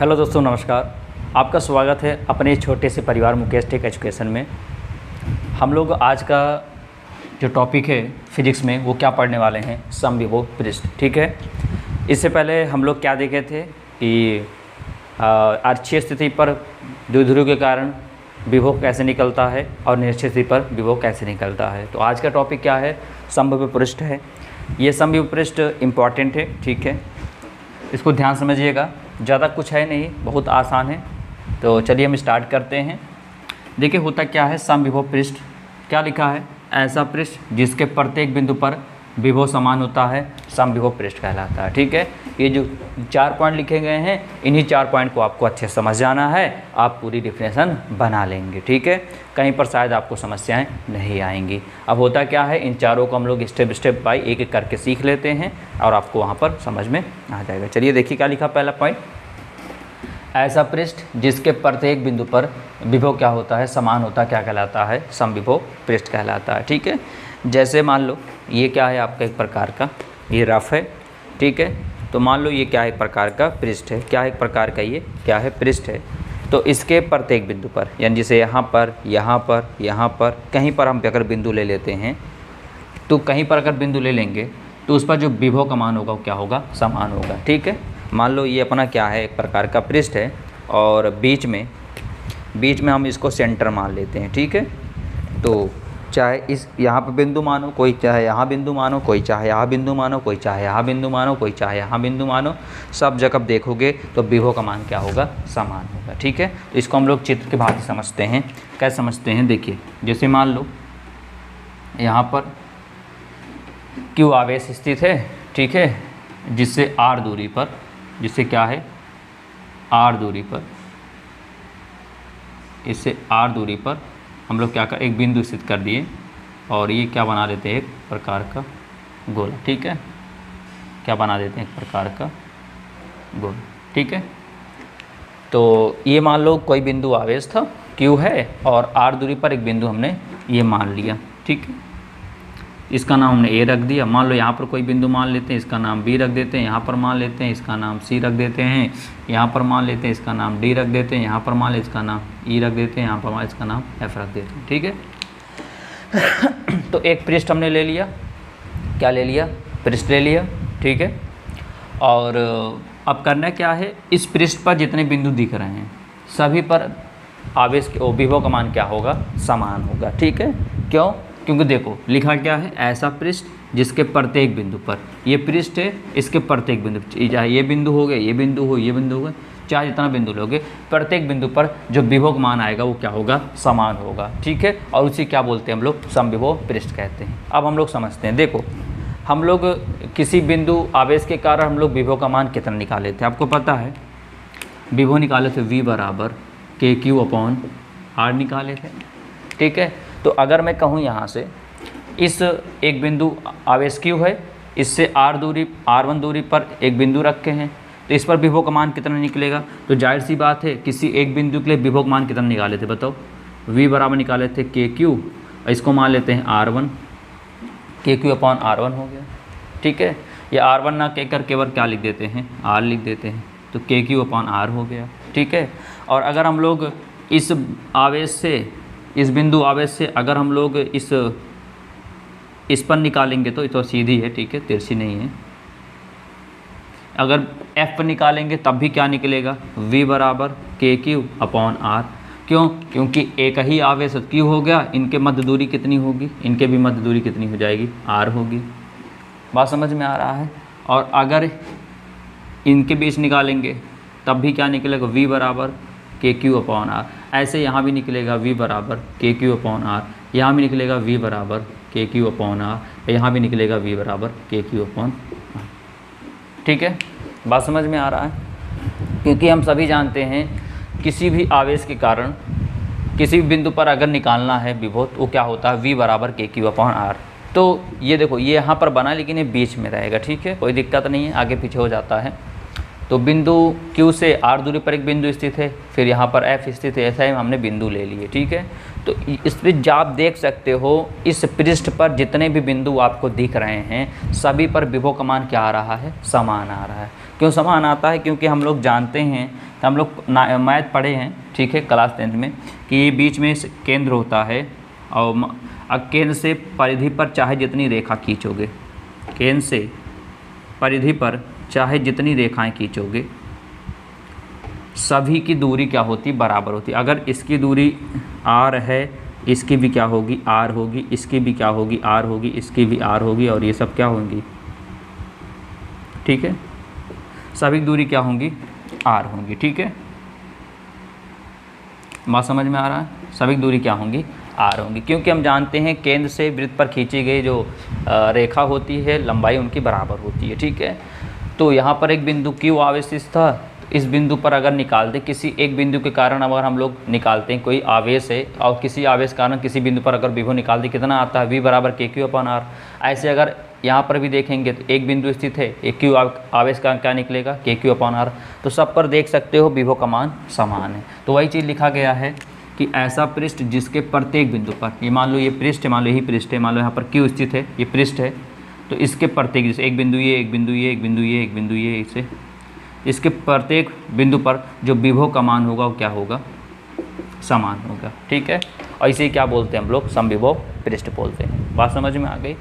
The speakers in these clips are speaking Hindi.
हेलो दोस्तों, नमस्कार। आपका स्वागत है अपने छोटे से परिवार मुकेश टेक एजुकेशन में। हम लोग आज का जो टॉपिक है फिजिक्स में वो क्या पढ़ने वाले हैं, समविभव पृष्ठ। ठीक है, इससे पहले हम लोग क्या देखे थे कि अक्षीय स्थिति पर द्विध्रुव के कारण विभव कैसे निकलता है और निरक्षीय स्थिति पर विभव कैसे निकलता है। तो आज का टॉपिक क्या है, समविभव पृष्ठ है। ये समविभव पृष्ठ इम्पॉर्टेंट है, ठीक है, इसको ध्यान समझिएगा। ज़्यादा कुछ है नहीं, बहुत आसान है। तो चलिए हम स्टार्ट करते हैं। देखिए होता क्या है, समविभव पृष्ठ क्या लिखा है, ऐसा पृष्ठ जिसके प्रत्येक बिंदु पर विभव समान होता है समविभव पृष्ठ कहलाता है। ठीक है, ये जो 4 पॉइंट लिखे गए हैं, इन्हीं 4 पॉइंट को आपको अच्छे से समझ जाना है, आप पूरी डिफिनेशन बना लेंगे। ठीक है, कहीं पर शायद आपको समस्याएं नहीं आएंगी। अब होता क्या है, इन चारों को हम लोग स्टेप बाय एक एक करके सीख लेते हैं और आपको वहाँ पर समझ में आ जाएगा। चलिए देखिए क्या लिखा, पहला पॉइंट, ऐसा पृष्ठ जिसके प्रत्येक बिंदु पर विभव क्या होता है, समान होता है, क्या कहलाता है, समविभव पृष्ठ कहलाता है। ठीक है, जैसे मान लो ये क्या है आपका एक प्रकार का, ये रफ है। ठीक है, तो मान लो ये क्या है, एक प्रकार का पृष्ठ है। क्या है, एक प्रकार का ये क्या है, पृष्ठ है। तो इसके प्रत्येक बिंदु पर, यानी जैसे यहाँ पर, यहाँ पर, यहाँ पर, कहीं पर हम अगर बिंदु ले लेते हैं, तो कहीं पर अगर बिंदु ले लेंगे तो उस पर जो विभव का मान होगा वो क्या होगा, समान होगा। ठीक है, मान लो ये अपना क्या है, एक प्रकार का पृष्ठ है और बीच में हम इसको सेंटर मान लेते हैं। ठीक है, तो चाहे इस यहाँ पर बिंदु मानो, कोई चाहे यहाँ बिंदु मानो, कोई चाहे यहाँ बिंदु मानो, कोई चाहे यहाँ बिंदु मानो, कोई चाहे यहाँ बिंदु मानो, सब जगह देखोगे तो विभव का मान क्या होगा, समान होगा। ठीक है, तो इसको हम लोग चित्र के भांति समझते हैं। कैसे समझते हैं, देखिए जैसे मान लो यहाँ पर Q आवेश स्थित है। ठीक है, जिससे R दूरी पर, जिससे क्या है, R दूरी पर, इससे R दूरी पर हम लोग क्या कर, एक बिंदु स्थित कर दिए और ये क्या बना देते हैं, एक प्रकार का गोला। ठीक है, क्या बना देते हैं, एक प्रकार का गोला। ठीक है, तो ये मान लो कोई बिंदु आवेश था, Q है, और R दूरी पर एक बिंदु हमने ये मान लिया। ठीक है, इसका नाम हमने A रख दिया। मान लो यहाँ पर कोई बिंदु मान लेते हैं, इसका नाम B रख देते हैं। यहाँ पर मान लेते हैं, इसका नाम C रख देते हैं। यहाँ पर मान लेते हैं, इसका नाम D रख देते हैं। यहाँ पर मान लेते हैं, इसका नाम E रख देते हैं। यहाँ पर मान इसका नाम F रख देते हैं। ठीक है, तो एक पृष्ठ हमने ले लिया, क्या ले लिया, पृष्ठ ले लिया। ठीक है, और अब करना क्या है, इस पृष्ठ पर जितने बिंदु दिख रहे हैं सभी पर आवेश के विभव का मान क्या होगा, समान होगा। ठीक है, क्यों, क्योंकि देखो लिखा क्या है, ऐसा पृष्ठ जिसके प्रत्येक बिंदु पर, ये पृष्ठ है, इसके प्रत्येक बिंदु, चाहे ये बिंदु हो गए, ये बिंदु हो, ये बिंदु हो गए, चाहे जितना बिंदु लोगे, प्रत्येक बिंदु पर जो विभव मान आएगा वो क्या होगा, समान होगा। ठीक है, और उसी क्या बोलते हैं हम लोग, समविभव पृष्ठ कहते हैं। अब हम लोग समझते हैं, देखो हम लोग किसी बिंदु आवेश के कारण हम लोग विभव का मान कितना निकाले थे, आपको पता है, विभव निकाले थे V बराबर KQ/R निकाले थे। ठीक है, तो अगर मैं कहूँ यहाँ से इस एक बिंदु आवेश Q है, इससे R1 दूरी पर एक बिंदु रखे हैं, तो इस पर विभव का मान कितना निकलेगा। तो जाहिर सी बात है, किसी एक बिंदु के लिए विभव का मान कितना निकाले थे, बताओ, V बराबर निकाले थे KQ, इसको मान लेते हैं R1, KQ/R1 हो गया। ठीक है, या R1 ना कहकर केवल क्या लिख देते हैं, R लिख देते हैं, तो KQ/R हो गया। ठीक है, और अगर हम लोग इस आवेश से, इस बिंदु आवेश से अगर हम लोग इस पर निकालेंगे तो ये तो सीधी है, ठीक है, तिरछी नहीं है। अगर F पर निकालेंगे तब भी क्या निकलेगा, V बराबर KQ/R। क्यों, क्योंकि एक ही आवेश Q हो गया, इनके मध्य दूरी कितनी होगी, इनके भी मध्य दूरी कितनी हो जाएगी, R होगी। बात समझ में आ रहा है। और अगर इनके बीच निकालेंगे तब भी क्या निकलेगा, V बराबर KQ/R। ऐसे यहाँ भी निकलेगा V बराबर KQ/R, यहाँ भी निकलेगा V बराबर KQ/R, यहाँ भी निकलेगा V बराबर KQ/R। ठीक है, बात समझ में आ रहा है। क्योंकि हम सभी जानते हैं किसी भी आवेश के कारण किसी भी बिंदु पर अगर निकालना है विभव, तो क्या होता है, V बराबर KQ/R। तो ये देखो ये यहाँ पर बना, लेकिन ये बीच में रहेगा। ठीक है, कोई दिक्कत नहीं है, आगे पीछे हो जाता है। तो बिंदु Q से R दूरी पर एक बिंदु स्थित है, फिर यहाँ पर F स्थित है, ऐसा ही हमने बिंदु ले लिए। ठीक है, तो इस पर आप देख सकते हो, इस पृष्ठ पर जितने भी बिंदु आपको दिख रहे हैं सभी पर विभव का मान क्या आ रहा है, समान आ रहा है। क्यों समान आता है? क्योंकि हम लोग जानते हैं, हम लोग मैथ पढ़े हैं, ठीक है, क्लास 10 में, कि ये बीच में केंद्र होता है और केंद्र से परिधि पर चाहे जितनी रेखा खींचोगे, केंद्र से परिधि पर चाहे जितनी रेखाएं खींचोगे, सभी की दूरी क्या होती? बराबर होती। अगर इसकी दूरी r है, इसकी भी क्या होगी? r होगी, इसकी भी क्या होगी? r होगी, इसकी भी r होगी, और ये सब क्या होंगी? ठीक है, सभी की दूरी क्या होंगी? r होंगी। ठीक है, बात समझ में आ रहा है? सभी की दूरी क्या होंगी? r होंगी, क्योंकि हम जानते हैं केंद्र से वृत्त पर खींची गई जो रेखा होती है, लंबाई उनकी बराबर होती है। ठीक है, तो यहाँ पर एक बिंदु Q आवेशित था, इस बिंदु पर अगर निकाल दे, किसी एक बिंदु के कारण अगर हम लोग निकालते हैं, कोई आवेश है और किसी आवेश कारण किसी बिंदु पर अगर विभव निकाल दे, कितना आता है? V बराबर KQ/R। ऐसे अगर यहाँ पर भी देखेंगे तो एक बिंदु स्थित है, एक Q आवेश का क्या निकलेगा? KQ/R। तो सब पर देख सकते हो विभव का मान समान है। तो वही चीज़ लिखा गया है कि ऐसा पृष्ठ जिसके प्रत्येक बिंदु पर, ये मान लो ये पृष्ठ है, मान लो यही पृष्ठ है, मान लो यहाँ पर Q स्थित है, ये पृष्ठ है, तो इसके प्रत्येक, जैसे एक बिंदु ये, एक बिंदु ये, एक बिंदु ये, एक बिंदु ये, इसे इसके प्रत्येक बिंदु पर जो विभव का मान होगा वो क्या होगा? समान होगा। ठीक है, और इसे क्या बोलते हैं हम लोग? समविभव पृष्ठ बोलते हैं। बात समझ में आ गई?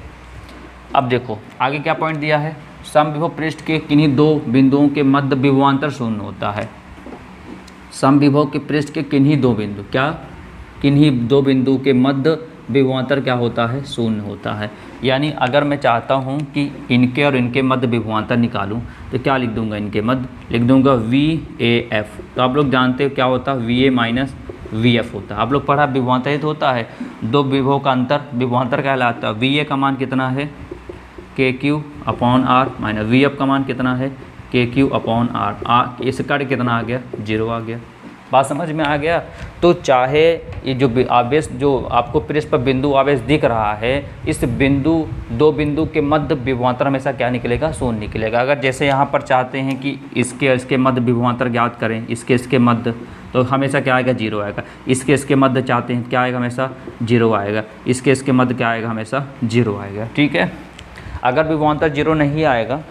अब देखो आगे क्या पॉइंट दिया है? समविभव पृष्ठ के किन्हीं दो बिंदुओं के मध्य विभवांतर शून्य होता है। समविभव के पृष्ठ के किन्हीं दो बिंदु, क्या? किन्हीं दो बिंदु के मध्य विभवांतर क्या होता है? शून्य होता है। यानी अगर मैं चाहता हूँ कि इनके और इनके मध्य विभवांतर निकालूं तो क्या लिख दूंगा? इनके मध्य लिख दूंगा VAF। तो आप लोग जानते हो क्या होता है? VA माइनस VF होता है। आप लोग पढ़ा विभवांतर होता है, दो विभव का अंतर विभवांतर कहलाता है। VA का मान कितना है? KQ/R माइनस VF का मान कितना है? KQ/R। इस कट कितना आ गया? 0 आ गया। बात समझ में आ गया? तो चाहे ये जो आवेश, जो आपको पृष्ठ पर बिंदु आवेश दिख रहा है, इस बिंदु, दो बिंदु के मध्य विभवांतर हमेशा क्या निकलेगा? शून्य निकलेगा। अगर जैसे यहाँ पर चाहते हैं कि इसके मध्य विभवांतर ज्ञात करें, इसके मध्य, तो हमेशा क्या आएगा? 0 आएगा। इसके मध्य चाहते हैं क्या आएगा? हमेशा 0 आएगा। इसके मध्य क्या आएगा? हमेशा 0 आएगा। ठीक है, अगर विभवांतर 0 नहीं आएगा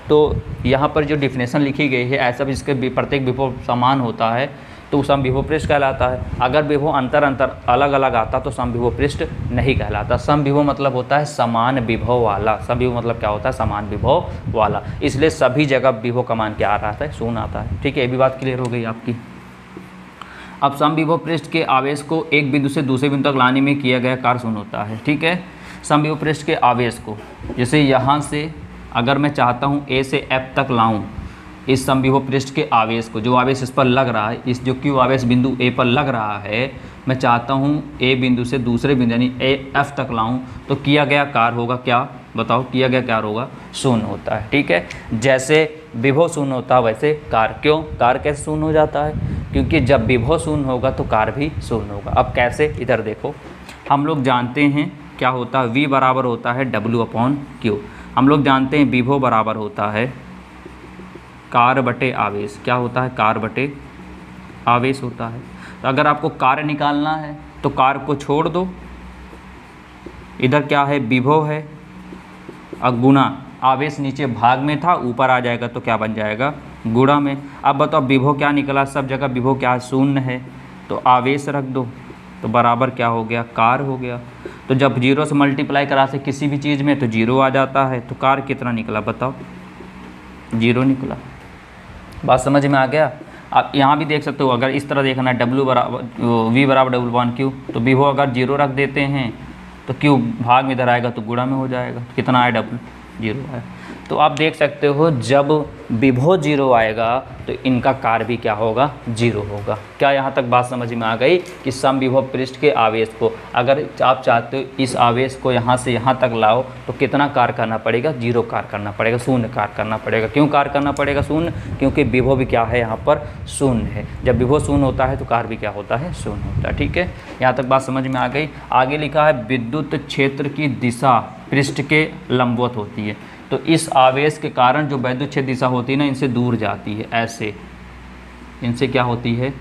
तो यहाँ पर जो डिफिनेशन लिखी गई है, ऐसा भी इसके प्रत्येक विभव समान होता है तो समविभव पृष्ठ कहलाता है। अगर विभव अंतर अलग अलग आता तो समविभव पृष्ठ नहीं कहलाता। समविभव मतलब होता है समान विभव वाला। समविभव मतलब क्या होता है? समान विभव वाला। इसलिए सभी जगह विभव का मान क्या आ रहा है? शून्य आता है। ठीक है, ये भी बात क्लियर हो गई आपकी। अब समविभव पृष्ठ के आवेश को एक बिंदु से दूसरे बिंदु तक लाने में किया गया कार्य शून्य होता है। ठीक है, समविभव पृष्ठ के आवेश को, जैसे यहाँ से अगर मैं चाहता हूँ A से F तक लाऊँ, इस समविभव पृष्ठ के आवेश को, जो आवेश इस पर लग रहा है, इस जो Q आवेश बिंदु A पर लग रहा है, मैं चाहता हूँ A बिंदु से दूसरे बिंदु यानी F तक लाऊं, तो किया गया कार्य होगा क्या? बताओ, किया गया कार्य होगा शून्य होता है। ठीक है, जैसे विभव शून्य होता है वैसे कार्य। क्यों? कार्य कैसे शून्य हो जाता है? क्योंकि जब विभव शून्य होगा तो कार्य भी शून्य होगा। अब कैसे? इधर देखो, हम लोग जानते हैं क्या होता है? V बराबर होता है W/Q। हम लोग जानते हैं विभव बराबर होता है कार्य बटे आवेश। क्या होता है? कार्य बटे आवेश होता है। तो अगर आपको कार्य निकालना है तो कार्य को छोड़ दो, इधर क्या है? विभव है, अब गुणा आवेश नीचे भाग में था, ऊपर आ जाएगा तो क्या बन जाएगा? गुणा में। अब बताओ विभव क्या निकला? सब जगह विभव क्या? शून्य है। तो आवेश रख दो तो बराबर क्या हो गया? कार्य हो गया। तो जब 0 से मल्टीप्लाई करा से किसी भी चीज़ में तो 0 आ जाता है। तो कार्य कितना निकला? बताओ, 0 निकला। बात समझ में आ गया? आप यहाँ भी देख सकते हो, अगर इस तरह देखना है W बराबर V बराबर W/Q, तो विभव अगर 0 रख देते हैं तो Q भाग में इधर आएगा तो गुणा में हो जाएगा। कितना आया? W 0 है। तो आप देख सकते हो जब विभव 0 आएगा तो इनका कार्य भी क्या होगा? 0 होगा। क्या यहाँ तक बात समझ में आ गई कि समविभव पृष्ठ के आवेश को अगर आप चाहते हो इस आवेश को यहाँ से यहाँ तक लाओ तो कितना कार्य करना पड़ेगा? 0 कार्य करना पड़ेगा, शून्य कार्य करना पड़ेगा। क्यों कार्य करना पड़ेगा शून्य? क्योंकि विभव भी क्या है? यहाँ पर शून्य है। जब विभव शून्य होता है तो कार्य भी क्या होता है? शून्य होता है। ठीक है, यहाँ तक बात समझ में आ गई। आगे लिखा है विद्युत क्षेत्र की दिशा पृष्ठ के लंबवत होती है। तो इस आवेश के कारण जो वैद्युत क्षेत्र दिशा होती है ना, इनसे दूर जाती है। ऐसे इनसे क्या होती है?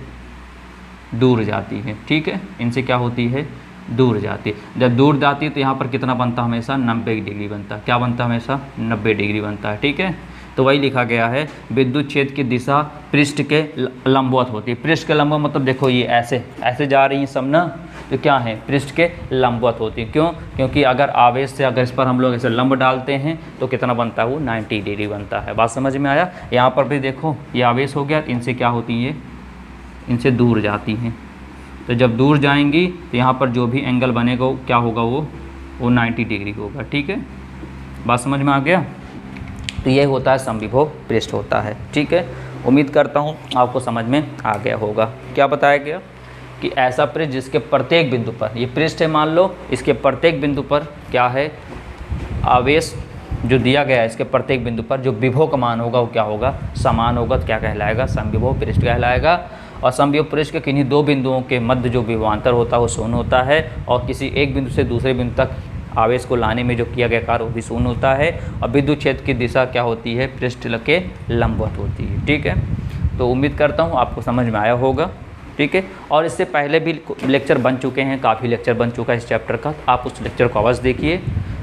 दूर जाती है। ठीक है, इनसे क्या होती है? दूर जाती है। जब दूर जाती है तो यहाँ पर कितना बनता है? हमेशा 90 डिग्री बनता है। क्या बनता है? हमेशा 90 डिग्री बनता है। ठीक है, तो वही लिखा गया है, विद्युत क्षेत्र की दिशा पृष्ठ के लंबवत होती है। पृष्ठ के लंबवत मतलब देखो ये ऐसे ऐसे जा रही है सब ना, तो क्या है, पृष्ठ के लंबवत होती है। क्यों? क्योंकि अगर आवेश से अगर इस पर हम लोग ऐसे लंब डालते हैं तो कितना बनता है, वो 90 डिग्री बनता है। बात समझ में आया? यहाँ पर भी देखो ये आवेश हो गया, इनसे क्या होती है, इनसे दूर जाती हैं। तो जब दूर जाएंगी तो यहाँ पर जो भी एंगल बनेगा वो क्या होगा, वो 90 डिग्री होगा। ठीक है, बात समझ में आ गया? तो ये होता है समविभव पृष्ठ होता है। ठीक है, उम्मीद करता हूँ आपको समझ में आ गया होगा। क्या बताया गया कि ऐसा पृष्ठ जिसके प्रत्येक बिंदु पर, ये पृष्ठ है मान लो, इसके प्रत्येक बिंदु पर क्या है, आवेश जो दिया गया है इसके प्रत्येक बिंदु पर जो विभव का मान होगा वो क्या होगा, समान होगा। तो क्या कहलाएगा, समविभव पृष्ठ कहलाएगा। और समविभव पृष्ठ के किन्हीं दो बिंदुओं के मध्य जो विभवांतर होता है वो शून्य होता है, और किसी एक बिंदु से दूसरे बिंदु तक आवेश को लाने में जो किया गया कार्य वो भी शून्य होता है। और विद्युत क्षेत्र की दिशा क्या होती है, पृष्ठ के लंबवत होती है। ठीक है, तो उम्मीद करता हूँ आपको समझ में आया होगा। ठीक है, और इससे पहले भी लेक्चर बन चुके हैं, काफ़ी लेक्चर बन चुका है इस चैप्टर का, आप उस लेक्चर को अवश्य देखिए।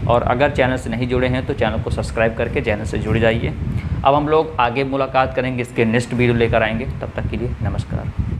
और अगर चैनल से नहीं जुड़े हैं तो चैनल को सब्सक्राइब करके चैनल से जुड़ जाइए। अब हम लोग आगे मुलाकात करेंगे, इसके नेक्स्ट वीडियो लेकर आएंगे। तब तक के लिए नमस्कार।